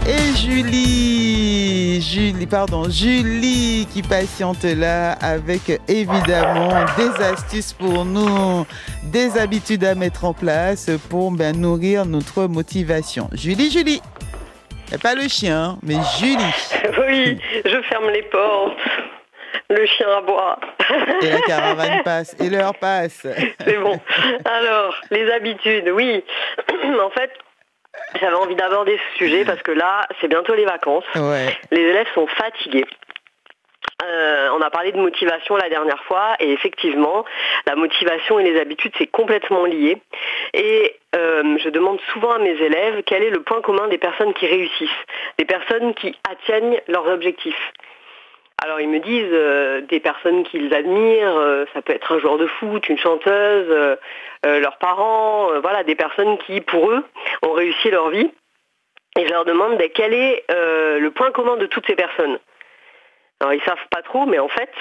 Et Julie qui patiente là avec évidemment des astuces pour nous, des habitudes à mettre en place pour nourrir notre motivation. Julie. Et pas le chien, mais Julie. Oui, je ferme les portes. Le chien aboie. Et la caravane passe, et l'heure passe. C'est bon. Alors, les habitudes, oui. En fait, j'avais envie d'aborder ce sujet parce que là, c'est bientôt les vacances. Ouais. Les élèves sont fatigués. On a parlé de motivation la dernière fois et effectivement, la motivation et les habitudes, c'est complètement lié. Et je demande souvent à mes élèves quel est le point commun des personnes qui réussissent, des personnes qui atteignent leurs objectifs. Alors ils me disent des personnes qu'ils admirent, ça peut être un joueur de foot, une chanteuse, leurs parents, voilà, des personnes qui, pour eux, ont réussi leur vie. Et je leur demande quel est le point commun de toutes ces personnes. Alors ils savent pas trop, mais en fait,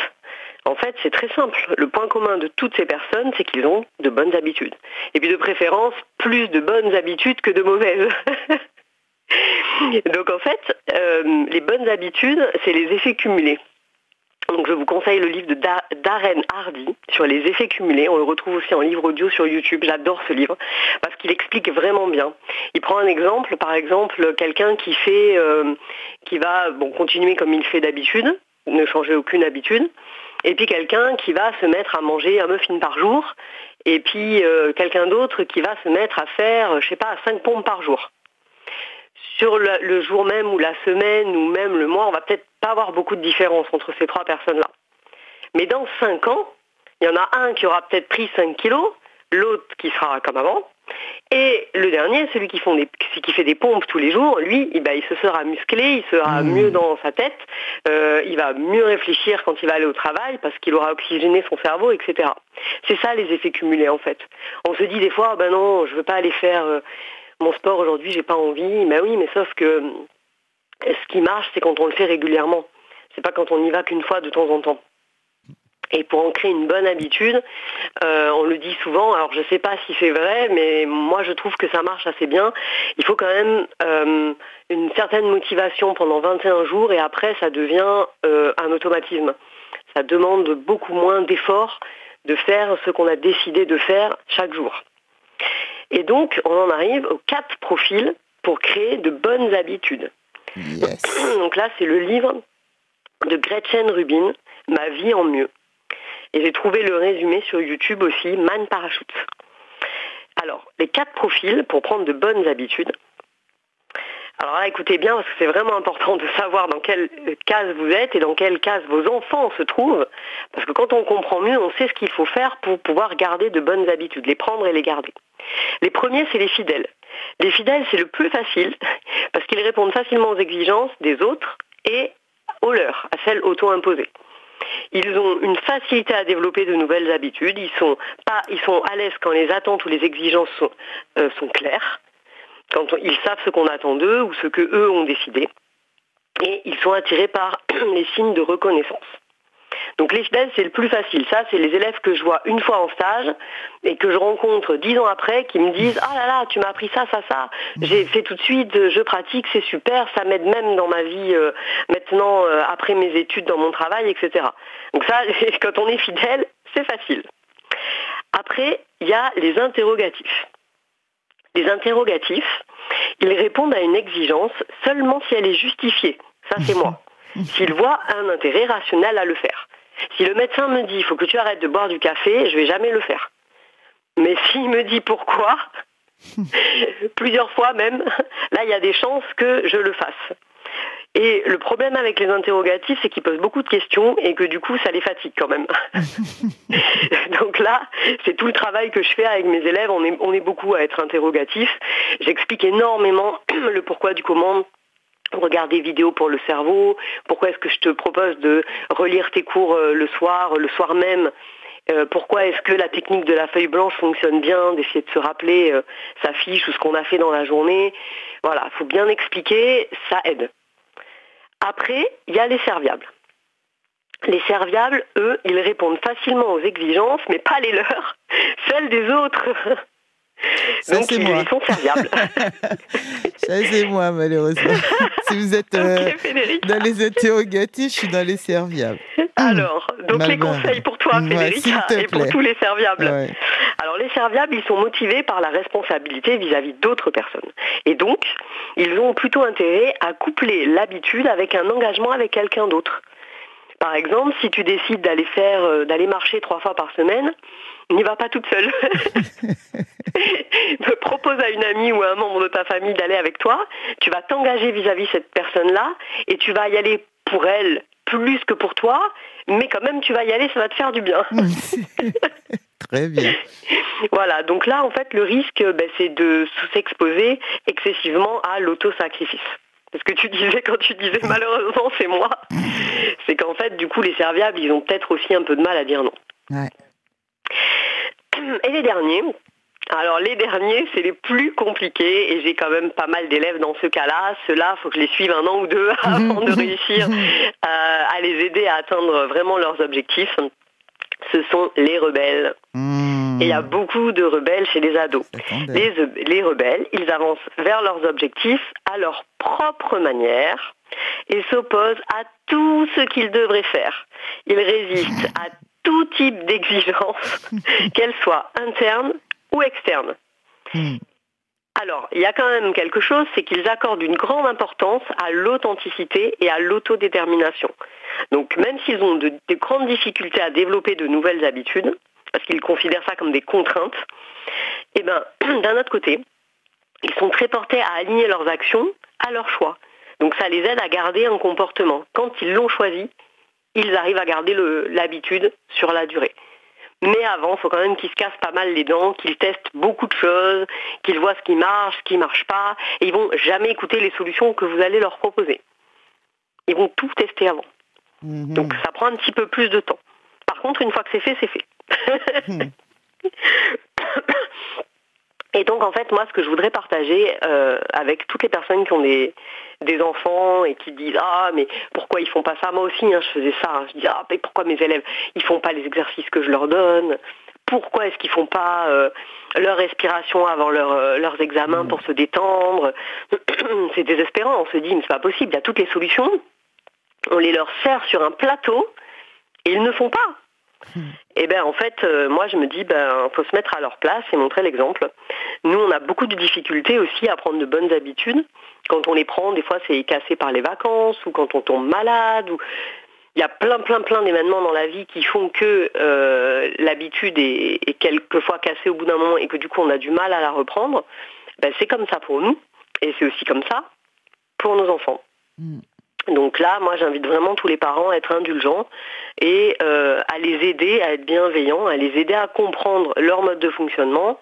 c'est très simple. Le point commun de toutes ces personnes, c'est qu'ils ont de bonnes habitudes. Et puis de préférence, plus de bonnes habitudes que de mauvaises. Donc en fait, les bonnes habitudes, c'est les effets cumulés. Donc je vous conseille le livre de Darren Hardy sur les effets cumulés. On le retrouve aussi en livre audio sur YouTube. J'adore ce livre parce qu'il explique vraiment bien. Il prend un exemple, par exemple, quelqu'un qui va continuer comme il fait d'habitude, ne changer aucune habitude, et puis quelqu'un qui va se mettre à manger un muffin par jour, et puis quelqu'un d'autre qui va se mettre à faire, 5 pompes par jour. Sur le jour même ou la semaine ou même le mois, on va peut-être pas avoir beaucoup de différence entre ces trois personnes-là. Mais dans 5 ans, il y en a un qui aura peut-être pris 5 kilos, l'autre qui sera comme avant, et le dernier, celui qui fait des pompes tous les jours, lui, il se sera musclé, il sera mieux dans sa tête, il va mieux réfléchir quand il va aller au travail parce qu'il aura oxygéné son cerveau, etc. C'est ça les effets cumulés en fait. On se dit des fois, non, je veux pas aller faire mon sport aujourd'hui, j'ai pas envie. Ben oui, mais sauf que ce qui marche, c'est quand on le fait régulièrement. C'est pas quand on y va qu'une fois de temps en temps. Et pour ancrer une bonne habitude, on le dit souvent, alors je sais pas si c'est vrai, mais moi je trouve que ça marche assez bien. Il faut quand même une certaine motivation pendant 21 jours et après ça devient un automatisme. Ça demande beaucoup moins d'efforts de faire ce qu'on a décidé de faire chaque jour. Et donc, on en arrive aux 4 profils pour créer de bonnes habitudes. Yes. Donc là, c'est le livre de Gretchen Rubin, Ma vie en mieux. Et j'ai trouvé le résumé sur YouTube aussi, Man Parachute. Alors, les 4 profils pour prendre de bonnes habitudes. Alors là, écoutez bien, parce que c'est vraiment important de savoir dans quelle case vous êtes et dans quelle case vos enfants se trouvent. Parce que quand on comprend mieux, on sait ce qu'il faut faire pour pouvoir garder de bonnes habitudes, les prendre et les garder. Les premiers, c'est les fidèles. Les fidèles, c'est le plus facile, parce qu'ils répondent facilement aux exigences des autres et aux leurs, à celles auto-imposées. Ils ont une facilité à développer de nouvelles habitudes, ils sont à l'aise quand les attentes ou les exigences sont claires, quand ils savent ce qu'on attend d'eux ou ce qu'eux ont décidé, et ils sont attirés par les signes de reconnaissance. Donc les fidèles, c'est le plus facile. Ça, c'est les élèves que je vois une fois en stage et que je rencontre 10 ans après qui me disent « Ah là là, tu m'as appris ça. J'ai fait tout de suite, je pratique, c'est super, ça m'aide même dans ma vie maintenant, après mes études, dans mon travail, etc. » Donc ça, quand on est fidèle, c'est facile. Après, il y a les interrogatifs. Les interrogatifs, ils répondent à une exigence seulement si elle est justifiée. Ça, c'est moi. S'ils voient un intérêt rationnel à le faire. Si le médecin me dit « il faut que tu arrêtes de boire du café », je ne vais jamais le faire. Mais s'il me dit pourquoi, plusieurs fois même, là il y a des chances que je le fasse. Et le problème avec les interrogatifs, c'est qu'ils posent beaucoup de questions et que du coup ça les fatigue quand même. Donc là, c'est tout le travail que je fais avec mes élèves, on est beaucoup à être interrogatifs. J'explique énormément le pourquoi du comment. Regarde des vidéos pour le cerveau, pourquoi est-ce que je te propose de relire tes cours le soir même, pourquoi est-ce que la technique de la feuille blanche fonctionne bien, d'essayer de se rappeler sa fiche ou ce qu'on a fait dans la journée. Voilà, il faut bien expliquer, ça aide. Après, il y a les serviables. Les serviables, eux, ils répondent facilement aux exigences, mais pas les leurs, celles des autres. Ça, Donc, c'est moi. ils sont serviables. Ça, c'est moi, malheureusement. Si vous êtes Ok, Frédéric. dans les interrogatifs, je suis dans les serviables. Alors, donc les Malva. conseils pour toi, Ouais, Frédéric, s'il te et pour plaît. tous les serviables. Ouais. Alors, les serviables, ils sont motivés par la responsabilité vis-à-vis d'autres personnes. Et donc, ils ont plutôt intérêt à coupler l'habitude avec un engagement avec quelqu'un d'autre. Par exemple, si tu décides d'aller marcher 3 fois par semaine, n'y va pas toute seule. Propose à une amie ou à un membre de ta famille d'aller avec toi. Tu vas t'engager vis-à-vis de cette personne-là et tu vas y aller pour elle plus que pour toi, mais quand même tu vas y aller, ça va te faire du bien. Très bien. Voilà, donc là en fait le risque c'est de s'exposer excessivement à l'autosacrifice. C'est ce que tu disais quand tu disais malheureusement c'est moi. C'est qu'en fait du coup les serviables ils ont peut-être aussi un peu de mal à dire non. Ouais. Et les derniers, alors les derniers c'est les plus compliqués et j'ai quand même pas mal d'élèves dans ce cas-là. Ceux-là, il faut que je les suive 1 an ou 2 avant de réussir à les aider à atteindre vraiment leurs objectifs. Ce sont les rebelles. Et il y a beaucoup de rebelles chez les ados. Les rebelles, ils avancent vers leurs objectifs à leur propre manière et s'opposent à tout ce qu'ils devraient faire. Ils résistent à tout type d'exigence, qu'elle soit interne ou externe. Alors, il y a quand même quelque chose, c'est qu'ils accordent une grande importance à l'authenticité et à l'autodétermination. Donc, même s'ils ont de grandes difficultés à développer de nouvelles habitudes, parce qu'ils considèrent ça comme des contraintes, et d'un autre côté, ils sont très portés à aligner leurs actions à leurs choix. Donc, ça les aide à garder un comportement. Quand ils l'ont choisi, ils arrivent à garder l'habitude sur la durée. Mais avant, il faut quand même qu'ils se cassent pas mal les dents, qu'ils testent beaucoup de choses, qu'ils voient ce qui marche pas, et ils vont jamais écouter les solutions que vous allez leur proposer. Ils vont tout tester avant. Donc ça prend un petit peu plus de temps. Par contre, une fois que c'est fait, c'est fait. Et donc, en fait, moi, ce que je voudrais partager avec toutes les personnes qui ont des enfants et qui disent « Ah, mais pourquoi ils font pas ça ?» Moi aussi, je faisais ça. Je dis « Ah, mais pourquoi mes élèves, ils font pas les exercices que je leur donne ? Pourquoi est-ce qu'ils font pas leur respiration avant leurs examens pour se détendre ?» C'est désespérant. On se dit « Mais c'est pas possible, il y a toutes les solutions. » On les leur sert sur un plateau et ils ne font pas. Et en fait, moi je me dis, faut se mettre à leur place et montrer l'exemple. Nous, on a beaucoup de difficultés aussi à prendre de bonnes habitudes. Quand on les prend, des fois c'est cassé par les vacances ou quand on tombe malade. Il y a plein d'événements dans la vie qui font que l'habitude est quelquefois cassée au bout d'un moment et que du coup on a du mal à la reprendre. C'est comme ça pour nous et c'est aussi comme ça pour nos enfants. Donc là, moi, j'invite vraiment tous les parents à être indulgents et à les aider à être bienveillants, à les aider à comprendre leur mode de fonctionnement,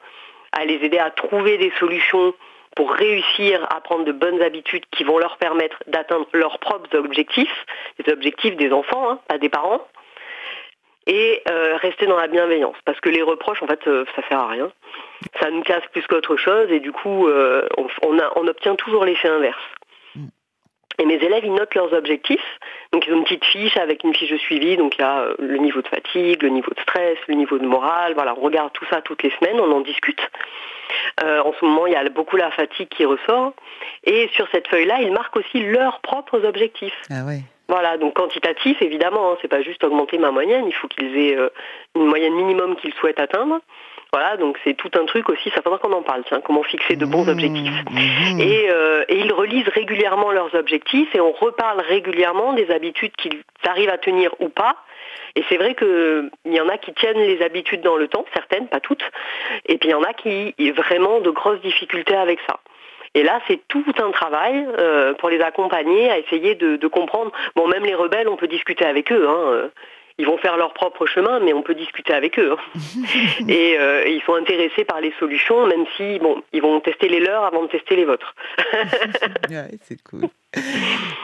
à les aider à trouver des solutions pour réussir à prendre de bonnes habitudes qui vont leur permettre d'atteindre leurs propres objectifs, les objectifs des enfants, pas des parents, et rester dans la bienveillance. Parce que les reproches, en fait, ça sert à rien. Ça nous casse plus qu'autre chose et du coup, on obtient toujours l'effet inverse. Et mes élèves, ils notent leurs objectifs. Donc, ils ont une petite fiche avec une fiche de suivi. Donc, il y a le niveau de fatigue, le niveau de stress, le niveau de morale. Voilà, on regarde tout ça toutes les semaines, on en discute. En ce moment, il y a beaucoup la fatigue qui ressort. Et sur cette feuille-là, ils marquent aussi leurs propres objectifs. Ah ouais. Voilà, donc quantitatif, évidemment, c'est pas juste augmenter ma moyenne. Il faut qu'ils aient une moyenne minimum qu'ils souhaitent atteindre. Voilà, donc c'est tout un truc aussi, ça faudra qu'on en parle, comment fixer de bons objectifs. Et ils relisent régulièrement leurs objectifs et on reparle régulièrement des habitudes qu'ils arrivent à tenir ou pas. Et c'est vrai qu'il y en a qui tiennent les habitudes dans le temps, certaines, pas toutes, et puis il y en a qui ont vraiment de grosses difficultés avec ça. Et là, c'est tout un travail pour les accompagner, à essayer de comprendre. Bon, même les rebelles, on peut discuter avec eux, Ils vont faire leur propre chemin, mais on peut discuter avec eux. Et ils sont intéressés par les solutions, même si, ils vont tester les leurs avant de tester les vôtres. Ouais, c'est cool.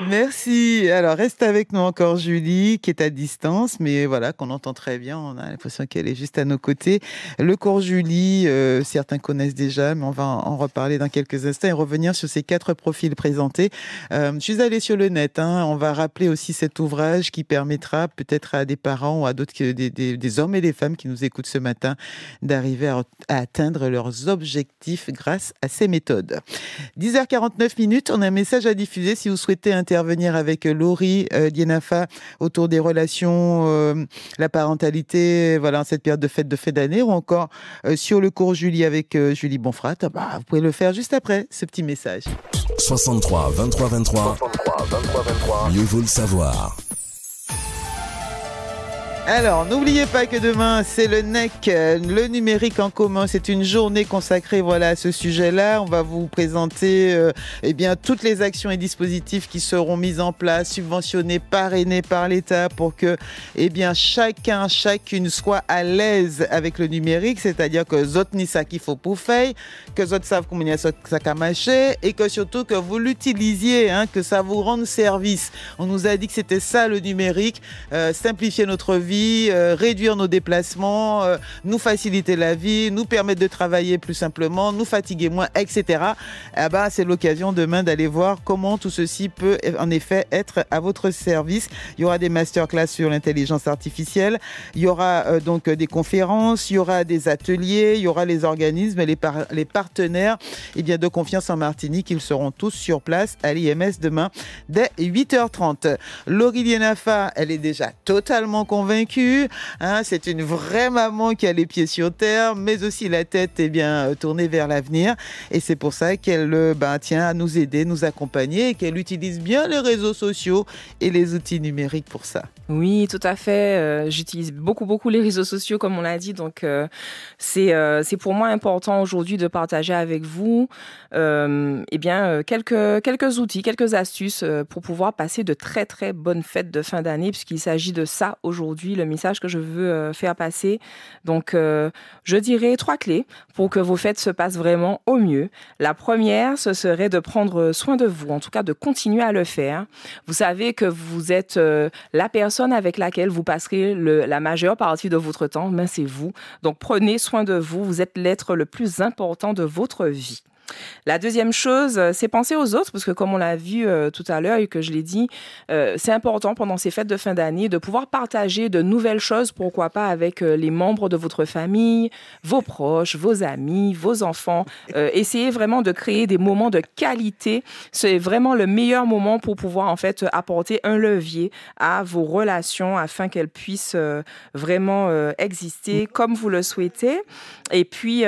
Merci. Alors, reste avec nous encore Julie, qui est à distance, mais voilà, qu'on entend très bien. On a l'impression qu'elle est juste à nos côtés. Le cours Julie, certains connaissent déjà, mais on va en reparler dans quelques instants et revenir sur ces 4 profils présentés. Je suis allée sur le net. On va rappeler aussi cet ouvrage qui permettra peut-être à des parents ou à d'autres, des hommes et des femmes qui nous écoutent ce matin, d'arriver à atteindre leurs objectifs grâce à ces méthodes. 10h49, on a un message à diffuser si vous souhaitez intervenir avec Laurie Dienafa autour des relations, la parentalité, voilà, en cette période de fête d'année, ou encore sur le cours Julie avec Julie Bonfrat. Vous pouvez le faire juste après ce petit message. 63 23 23. 63 23 23. Mieux vaut le savoir. Alors, n'oubliez pas que demain, c'est le NEC, le numérique en commun. C'est une journée consacrée à ce sujet-là. On va vous présenter toutes les actions et dispositifs qui seront mis en place, subventionnés, parrainés par l'État pour que chacune soit à l'aise avec le numérique. C'est-à-dire que zot ni ça qu'il faut pour faire, que zot savent comment il y a ça qu'à marcher et que surtout que vous l'utilisiez, que ça vous rende service. On nous a dit que c'était ça le numérique, simplifier notre vie, réduire nos déplacements, nous faciliter la vie, nous permettre de travailler plus simplement, nous fatiguer moins, etc. C'est l'occasion demain d'aller voir comment tout ceci peut en effet être à votre service. Il y aura des masterclass sur l'intelligence artificielle, il y aura donc des conférences, il y aura des ateliers, il y aura les organismes et les partenaires de confiance en Martinique. Ils seront tous sur place à l'IMS demain dès 8h30. Laurie Dienafa, elle est déjà totalement convaincue. C'est une vraie maman qui a les pieds sur terre, mais aussi la tête tournée vers l'avenir. Et c'est pour ça qu'elle tient à nous aider, nous accompagner et qu'elle utilise bien les réseaux sociaux et les outils numériques pour ça. Oui, tout à fait. J'utilise beaucoup les réseaux sociaux, comme on l'a dit. Donc, c'est pour moi important aujourd'hui de partager avec vous quelques outils, quelques astuces pour pouvoir passer de très, très bonnes fêtes de fin d'année, puisqu'il s'agit de ça aujourd'hui, le message que je veux faire passer. Donc, je dirais 3 clés pour que vos fêtes se passent vraiment au mieux. La première, ce serait de prendre soin de vous, en tout cas de continuer à le faire. Vous savez que vous êtes la personne avec laquelle vous passerez la majeure partie de votre temps, c'est vous. Donc, prenez soin de vous. Vous êtes l'être le plus important de votre vie. La deuxième chose, c'est penser aux autres, parce que comme on l'a vu tout à l'heure et que je l'ai dit, c'est important pendant ces fêtes de fin d'année de pouvoir partager de nouvelles choses, pourquoi pas avec les membres de votre famille, vos proches, vos amis, vos enfants. Essayez vraiment de créer des moments de qualité. C'est vraiment le meilleur moment pour pouvoir en fait apporter un levier à vos relations afin qu'elles puissent vraiment exister comme vous le souhaitez. Et puis...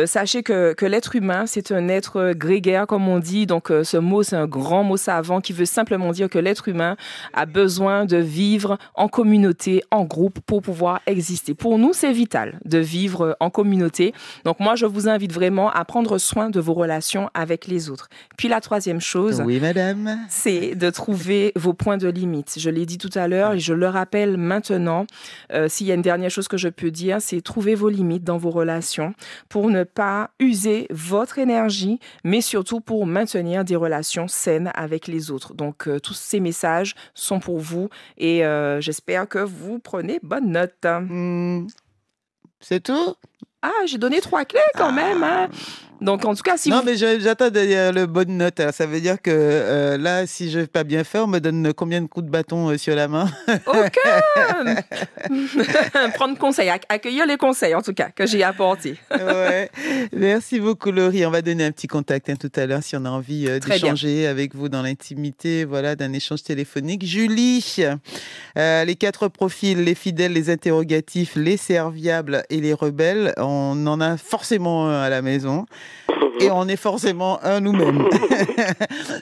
sachez que l'être humain, c'est un être grégaire, comme on dit. Donc, ce mot, c'est un grand mot savant qui veut simplement dire que l'être humain a besoin de vivre en communauté, en groupe, pour pouvoir exister. Pour nous, c'est vital de vivre en communauté. Donc, moi, je vous invite vraiment à prendre soin de vos relations avec les autres. Puis, la troisième chose, oui, madame, c'est de trouver vos points de limite. Je l'ai dit tout à l'heure et je le rappelle maintenant. S'il y a une dernière chose que je peux dire, c'est trouver vos limites dans vos relations pour ne pas user votre énergie, mais surtout pour maintenir des relations saines avec les autres. Donc, tous ces messages sont pour vous et j'espère que vous prenez bonne note. C'est tout? J'ai donné 3 clés quand même. Donc, en tout cas, si non, mais j'attends derrière le bonne note. Alors, ça veut dire que là, si je ne vais pas bien faire, on me donne combien de coups de bâton sur la main? Aucun. Prendre conseil, accueillir les conseils, en tout cas, que j'ai apportés. Ouais. Merci beaucoup, Laurie. On va donner un petit contact tout à l'heure si on a envie d'échanger avec vous dans l'intimité, d'un échange téléphonique. Julie, les 4 profils, les fidèles, les interrogatifs, les serviables et les rebelles, on en a forcément un à la maison. Et on est forcément un nous-mêmes.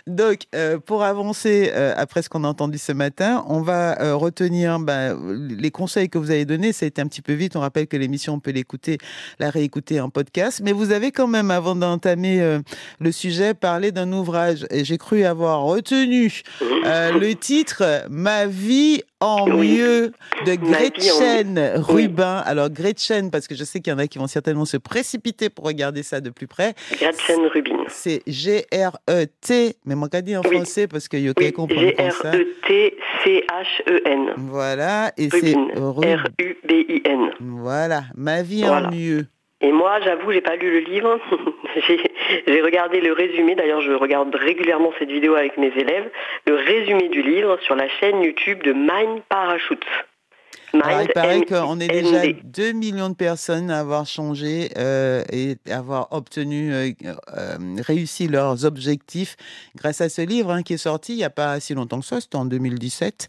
Donc, pour avancer après ce qu'on a entendu ce matin, on va retenir les conseils que vous avez donnés. Ça a été un petit peu vite. On rappelle que l'émission, on peut la réécouter en podcast. Mais vous avez quand même, avant d'entamer le sujet, parlé d'un ouvrage. Et j'ai cru avoir retenu le titre « Ma vie en mieux » de Gretchen Rubin. Alors, Gretchen, parce que je sais qu'il y en a qui vont certainement se précipiter pour regarder ça de plus près. Gretchen Rubin. C'est G-R-E-T, mais moi, qu'a dit en français, parce que Yokai comprend comme ça. G-R-E-T-C-H-E-N. Voilà, et Rubin. c'est R-U-B-I-N. Voilà, Ma vie en mieux. Et moi, j'avoue, j'ai pas lu le livre. J'ai regardé le résumé. D'ailleurs, je regarde régulièrement cette vidéo avec mes élèves. Le résumé du livre sur la chaîne YouTube de Mind Parachute. Alors, il paraît qu'on est déjà 2 millions de personnes à avoir changé et avoir réussi leurs objectifs grâce à ce livre qui est sorti il n'y a pas si longtemps que ça, c'était en 2017.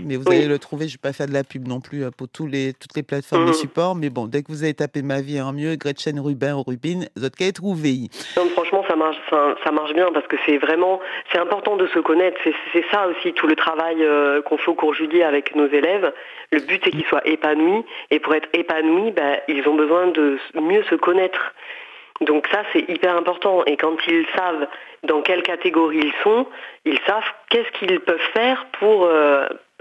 Mais vous allez le trouver, je ne vais pas faire de la pub non plus pour toutes les plateformes de support, mais bon, dès que vous avez tapé Ma vie en mieux, Gretchen Rubin ou Rubin, vous allez trouver. Non, franchement, ça marche bien parce que c'est important de se connaître. C'est ça aussi tout le travail qu'on fait au cours Julier avec nos élèves. Le but, c'est qu'ils soient épanouis. Et pour être épanouis, ils ont besoin de mieux se connaître. Donc ça, c'est hyper important. Et quand ils savent dans quelle catégorie ils sont, ils savent qu'est-ce qu'ils peuvent faire pour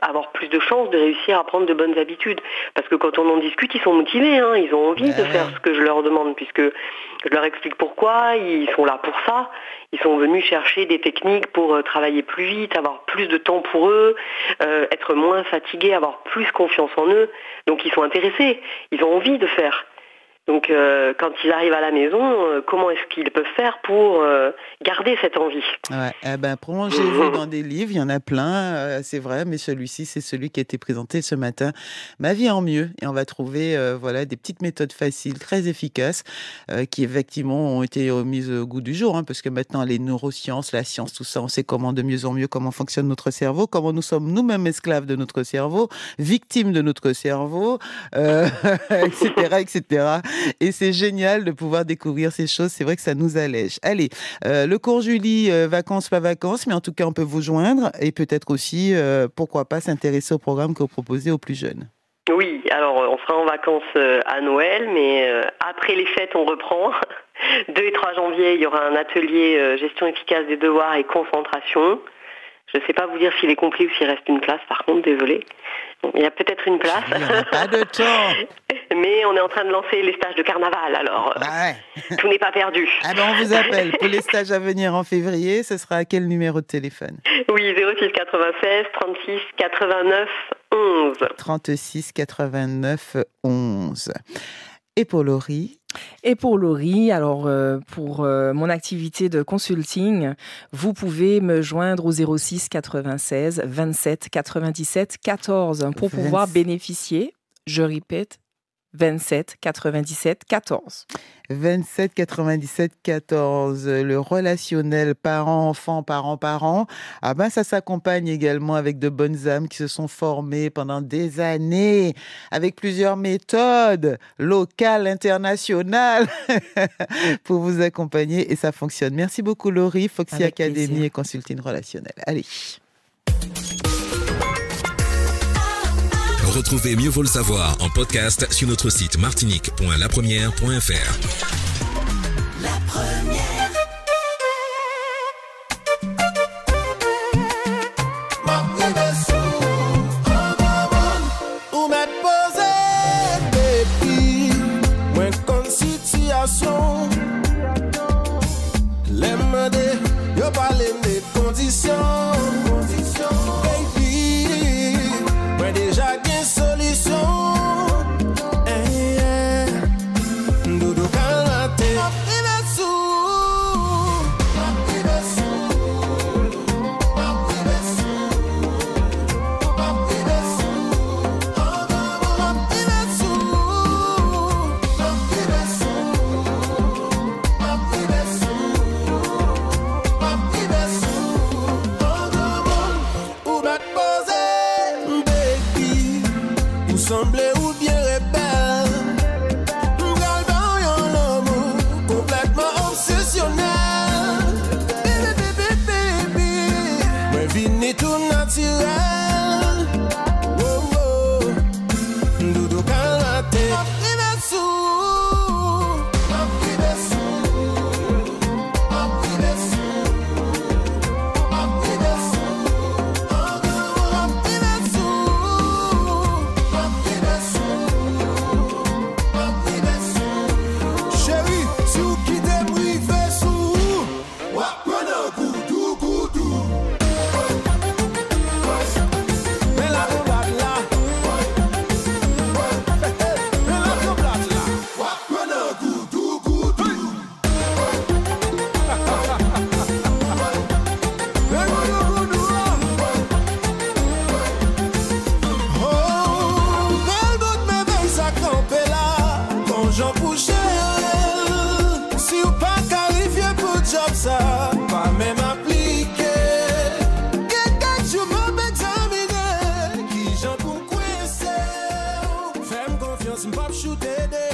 avoir plus de chances de réussir à prendre de bonnes habitudes. Parce que quand on en discute, ils sont motivés. Ils ont envie de faire ce que je leur demande, puisque je leur explique pourquoi. Ils sont là pour ça. Ils sont venus chercher des techniques pour travailler plus vite, avoir plus de temps pour eux, être moins fatigués, avoir plus confiance en eux. Donc ils sont intéressés. Ils ont envie de faire. Donc, quand ils arrivent à la maison, comment est-ce qu'ils peuvent faire pour garder cette envie ? Prolongez-vous dans des livres, il y en a plein, c'est vrai, mais celui-ci, c'est celui qui a été présenté ce matin, Ma vie en mieux. Et on va trouver des petites méthodes faciles, très efficaces, qui effectivement ont été mises au goût du jour, parce que maintenant, les neurosciences, la science, tout ça, on sait comment de mieux en mieux, comment fonctionne notre cerveau, comment nous sommes nous-mêmes esclaves de notre cerveau, victimes de notre cerveau, etc., etc. Et c'est génial de pouvoir découvrir ces choses. C'est vrai que ça nous allège. Allez, le cours Julie, vacances, pas vacances, mais en tout cas, on peut vous joindre et peut-être aussi, pourquoi pas, s'intéresser au programme que vous proposez aux plus jeunes. Oui, alors on sera en vacances à Noël, mais après les fêtes, on reprend. 2 et 3 janvier, il y aura un atelier gestion efficace des devoirs et concentration. Je ne sais pas vous dire s'il est complet ou s'il reste une place, par contre, désolé. Il y a peut-être une place. Il n'y a pas de temps. Mais on est en train de lancer les stages de carnaval, alors tout n'est pas perdu. On vous appelle pour les stages à venir en février. Ce sera à quel numéro de téléphone ? Oui, 06 96 36 89 11. 36 89 11. Et pour Laurie ? Alors pour mon activité de consulting, vous pouvez me joindre au 06 96 27 97 14 pour pouvoir bénéficier, je répète, 27 97 14. 27 97 14. Le relationnel parent-enfant, parent-parent. Ça s'accompagne également avec de bonnes âmes qui se sont formées pendant des années avec plusieurs méthodes locales, internationales pour vous accompagner et ça fonctionne. Merci beaucoup Laurie, Foxy avec Academy plaisir. Et Consulting Relationnel. Allez. Retrouvez Mieux vaut le savoir en podcast sur notre site martinique.lapremière.fr. La première. Où m'être posé depuis moins qu'une situation. L'aime de yo parler des conditions. Déjà gain solution. Doudou calate. m'pap shooter de